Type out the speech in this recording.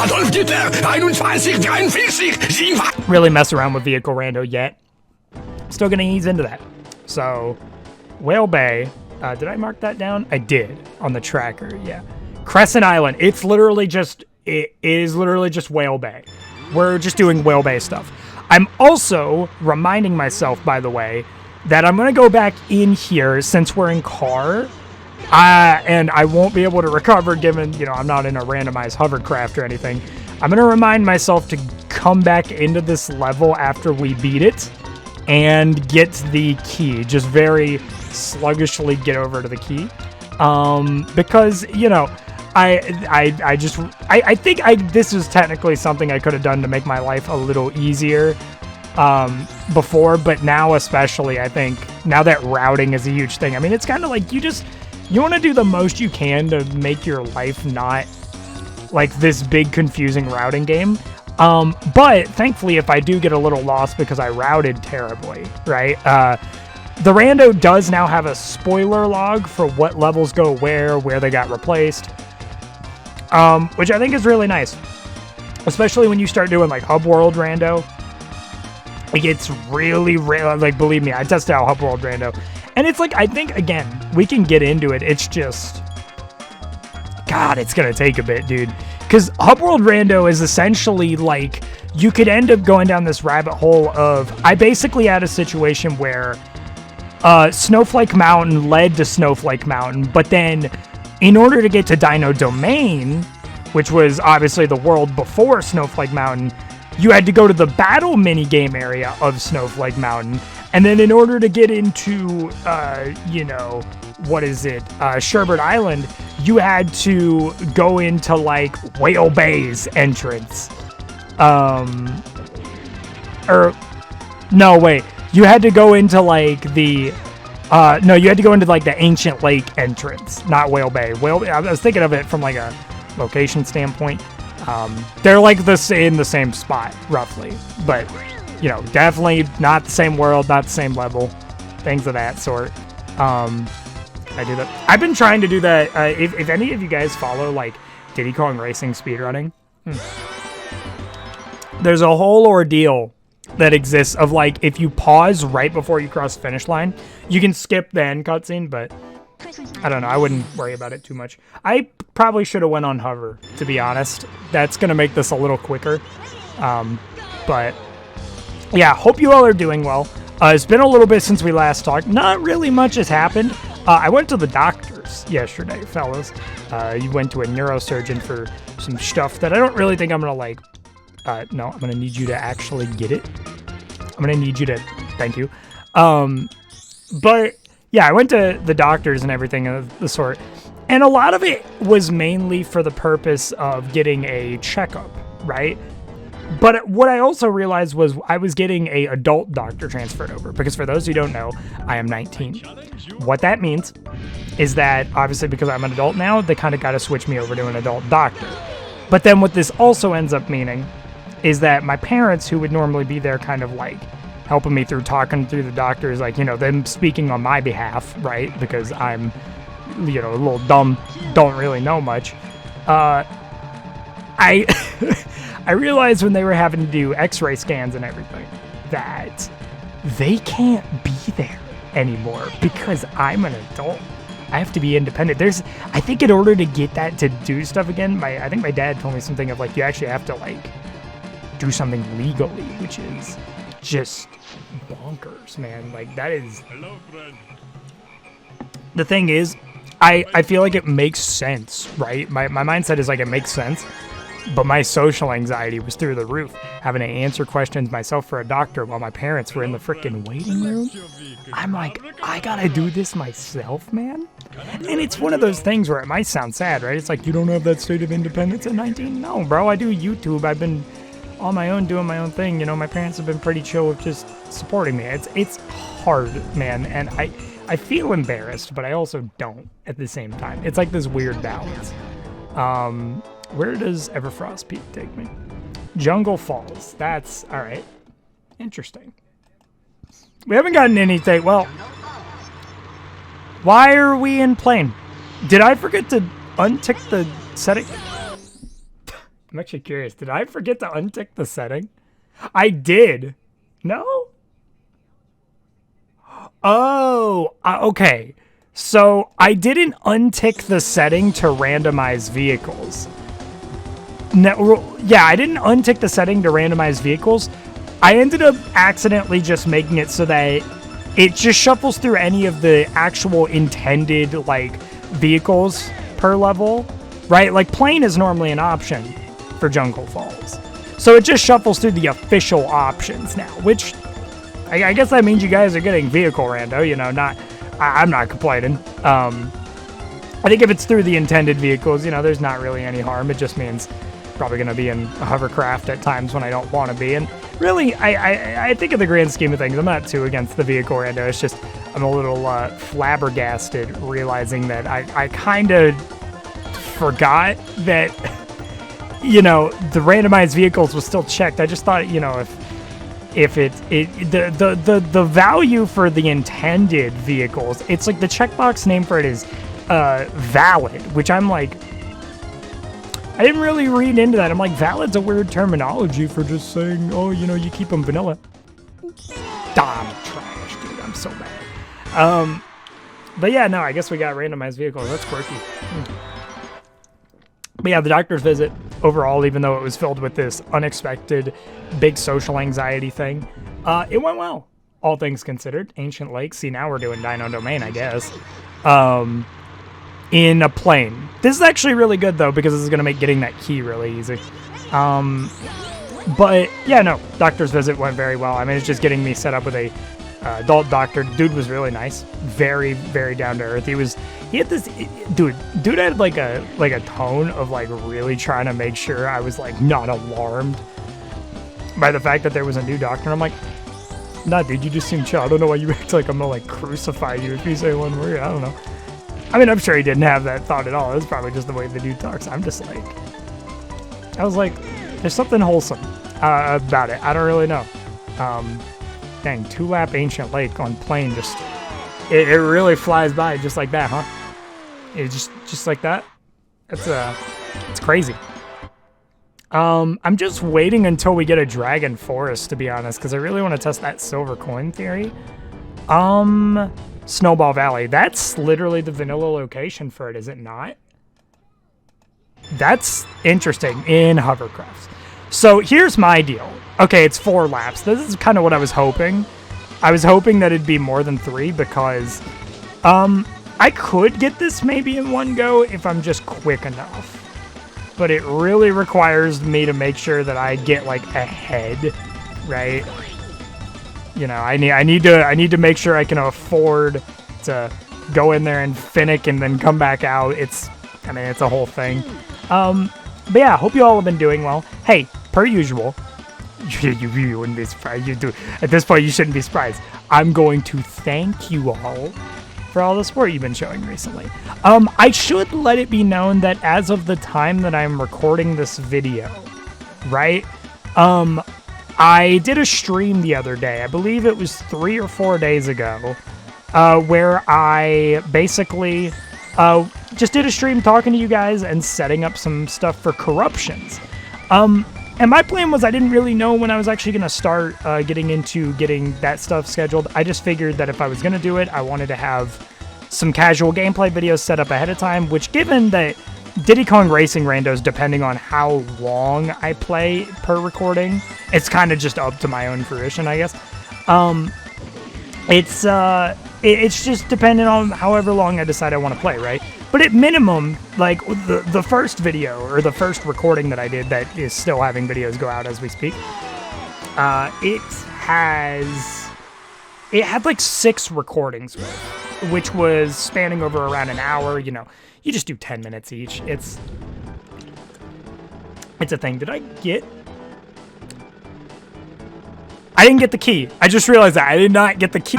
Adolf Hitler, 2143, sie war... Really mess around with vehicle rando yet. Still gonna ease into that. So, Whale Bay. Did I mark that down? I did on the tracker, yeah. Crescent Island. It is literally just Whale Bay. We're just doing Whale Bay stuff. I'm also reminding myself, by the way, that I'm going to go back in here since we're in car. And I won't be able to recover given, I'm not in a randomized hovercraft or anything. I'm going to remind myself to come back into this level after we beat it and get the key. Just very sluggishly get over to the key. Because, I think this is technically something I could have done to make my life a little easier before, but now especially, I think, now that routing is a huge thing. I mean, it's kind of like you want to do the most you can to make your life not like this big confusing routing game. But thankfully, if I do get a little lost because I routed terribly, right? The rando does now have a spoiler log for what levels go where they got replaced. Which I think is really nice, especially when you start doing like Hub World Rando. It gets really, like, believe me, I tested out Hub World Rando, and it's like, I think, again, we can get into it. It's just, God, it's gonna take a bit, dude, because Hub World Rando is essentially like, you could end up going down this rabbit hole of, I basically had a situation where Snowflake Mountain led to Snowflake Mountain, but then in order to get to Dino Domain, which was obviously the world before Snowflake Mountain, you had to go to the battle minigame area of Snowflake Mountain. And then in order to get into, Sherbert Island, you had to go into, like, Whale Bay's entrance. You had to go into, like, you had to go into, like, the Ancient Lake entrance, not Whale Bay. I was thinking of it from, like, a location standpoint. They're, like, in the same spot, roughly. But, definitely not the same world, not the same level. Things of that sort. I do that. I've been trying to do that. If any of you guys follow, like, Diddy Kong Racing speedrunning, there's a whole ordeal that exists of, like, if you pause right before you cross the finish line, you can skip the end cutscene, but I don't know. I wouldn't worry about it too much. I probably should have went on hover, to be honest. That's going to make this a little quicker. But yeah, hope you all are doing well. It's been a little bit since we last talked. Not really much has happened. I went to the doctors yesterday, fellas. You went to a neurosurgeon for some stuff that I don't really think I'm going to like. No, I'm going to need you to actually get it. I'm going to need you to, thank you. But yeah, I went to the doctors and everything of the sort. And a lot of it was mainly for the purpose of getting a checkup, right? But what I also realized was I was getting a adult doctor transferred over. Because for those who don't know, I am 19. What that means is that, obviously because I'm an adult now, they kind of got to switch me over to an adult doctor. But then what this also ends up meaning is that my parents, who would normally be there kind of like helping me through talking through the doctors, like, them speaking on my behalf, right? Because I'm, a little dumb, don't really know much. I realized when they were having to do x-ray scans and everything that they can't be there anymore because I'm an adult. I have to be independent. I think in order to get that to do stuff again, I think my dad told me something of like, you actually have to like do something legally, which is just bonkers, man. Like that is. Hello, friend. The thing is, I feel like it makes sense, right? My mindset is like, it makes sense. But my social anxiety was through the roof, having to answer questions myself for a doctor while my parents were in the freaking waiting room. I'm like, I gotta do this myself, man? And it's one of those things where it might sound sad, right? It's like, you don't have that state of independence at 19? No, bro, I do YouTube. I've been on my own doing my own thing. My parents have been pretty chill with just supporting me. It's hard, man, and I feel embarrassed, but I also don't at the same time. It's like this weird balance. Where does Everfrost Peak take me? Jungle Falls. That's all right. Interesting. We haven't gotten anything. Well, why are we in plane? Did I forget to untick the setting? I'm actually curious. Did I forget to untick the setting? I did. No? Oh, okay. So I didn't untick the setting to randomize vehicles. No, yeah, I didn't untick the setting to randomize vehicles. I ended up accidentally just making it so that it just shuffles through any of the actual intended, like, vehicles per level, right? Like, plane is normally an option for Jungle Falls. So it just shuffles through the official options now, which I guess that means you guys are getting vehicle rando, you know, I'm not complaining. I think if it's through the intended vehicles, you know, there's not really any harm. It just means probably going to be in a hovercraft at times when I don't want to be. And really, I think in the grand scheme of things, I'm not too against the vehicle rando. It's just I'm a little flabbergasted realizing that I kind of forgot that, you know, the randomized vehicles was still checked. I just thought, you know, if the value for the intended vehicles, it's like the checkbox name for it is valid, which I'm like, I didn't really read into that. I'm like, valid's a weird terminology for just saying, oh, you know, you keep them vanilla. Damn trash, dude. I'm so bad. But yeah, no, I guess we got randomized vehicles. That's quirky. But yeah, the doctor's visit overall, even though it was filled with this unexpected big social anxiety thing, it went well. All things considered. Ancient Lake. See, now we're doing Dino Domain, I guess. In a plane. This is actually really good, though, because this is going to make getting that key really easy. But, yeah, no. Doctor's visit went very well. I mean, it's just getting me set up with a adult doctor. Dude was really nice. Very, very down to earth. He had this... Dude had, like a tone of, like, really trying to make sure I was, like, not alarmed by the fact that there was a new doctor. And I'm like, nah, dude, you just seem chill. I don't know why you act like I'm going to, like, crucify you if you say one word. I don't know. I mean, I'm sure he didn't have that thought at all. It was probably just the way the dude talks. I was like, there's something wholesome about it. I don't really know. Dang, 2-lap Ancient Lake on plane just, it really flies by just like that, huh? It just like that. It's crazy. I'm just waiting until we get a Dragon Forest, to be honest, because I really want to test that silver coin theory. Snowball Valley. That's literally the vanilla location for it, is it not? That's interesting in hovercrafts. So here's my deal. Okay, it's 4 laps. This is kind of what I was hoping. I was hoping that it'd be more than 3 because I could get this maybe in one go if I'm just quick enough. But it really requires me to make sure that I get like ahead, right? You know, I need to make sure I can afford to go in there and finick and then come back out. It's a whole thing. But yeah, hope you all have been doing well. Hey, per usual, you wouldn't be surprised. You do. At this point, you shouldn't be surprised. I'm going to thank you all for all the support you've been showing recently. I should let it be known that as of the time that I'm recording this video, right? I did a stream the other day, I believe it was 3 or 4 days ago, where I basically just did a stream talking to you guys and setting up some stuff for corruptions. And my plan was I didn't really know when I was actually going to start getting that stuff scheduled. I just figured that if I was going to do it, I wanted to have some casual gameplay videos set up ahead of time, which given that Diddy Kong Racing randos, depending on how long I play per recording, it's kind of just up to my own fruition, I guess. It's just dependent on however long I decide I want to play, right? But at minimum, like the first video or the first recording that I did that is still having videos go out as we speak, it had like 6 recordings, which was spanning over around an hour. You know, you just do 10 minutes each. It's a thing. I didn't get the key. I just realized that I did not get the key.